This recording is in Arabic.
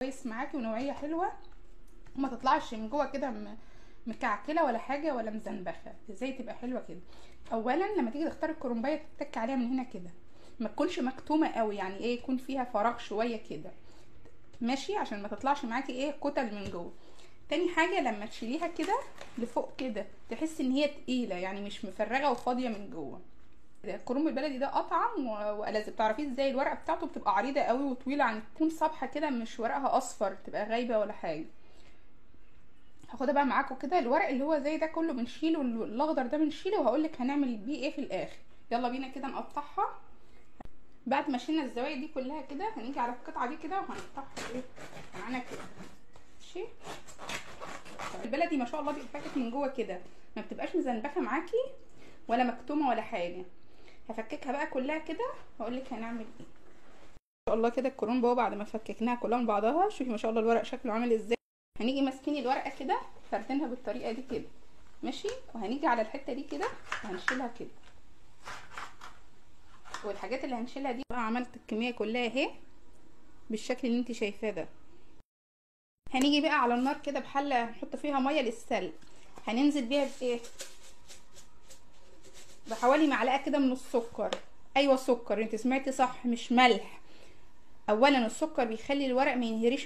كويس معاكي ونوعيه حلوه وما تطلعش من جوه كده مكعكله ولا حاجه ولا مزنبخه. ازاي تبقى حلوه كده؟ اولا لما تيجي تختاري الكرنبايه تتك عليها من هنا كده، ما تكونش مكتومه قوي، يعني ايه، يكون فيها فراغ شويه كده ماشي، عشان ما تطلعش معاكي ايه كتل من جوه. تاني حاجه لما تشيليها كده لفوق كده تحسي ان هي تقيله، يعني مش مفرغه وفاضيه من جوه. الكرنب البلدي ده اطعم والذ. بتعرفيه ازاي؟ الورقه بتاعته بتبقى عريضه قوي وطويله، عن تكون صبحه كده، مش ورقها اصفر تبقى غايبه ولا حاجه. هاخدها بقى معاكم كده. الورق اللي هو زي ده كله بنشيله، الاخضر ده بنشيله، وهقولك هنعمل بيه ايه في الاخر. يلا بينا كده نقطعها. بعد ما شلنا الزوايا دي كلها كده هنيجي على القطعه دي كده وهنقطعها ايه معانا كده ماشي. البلدي ما شاء الله بيبقى فاكك من جوه كده، ما بتبقاش مزنبخه معاكي ولا مكتومه ولا حاجه. هفككها بقى كلها كده واقولك هنعمل ايه. ما شاء الله كده الكرنب اهو بعد ما فككناها كلها من بعضها، شوفي ما شاء الله الورق شكله عامل ازاي. هنيجي ماسكين الورقه كده فردينها بالطريقه دي كده ماشي، وهنيجي على الحته دي كده وهنشيلها كده. والحاجات اللي هنشيلها دي بقى عملت الكميه كلها اهي بالشكل اللي انت شايفاه ده. هنيجي بقى على النار كده بحله نحط فيها ميه للسلق، هننزل بيها بايه؟ بحوالي معلقه كده من السكر. ايوه سكر، انت سمعتي صح مش ملح. اولا السكر بيخلي الورق ما ينهريش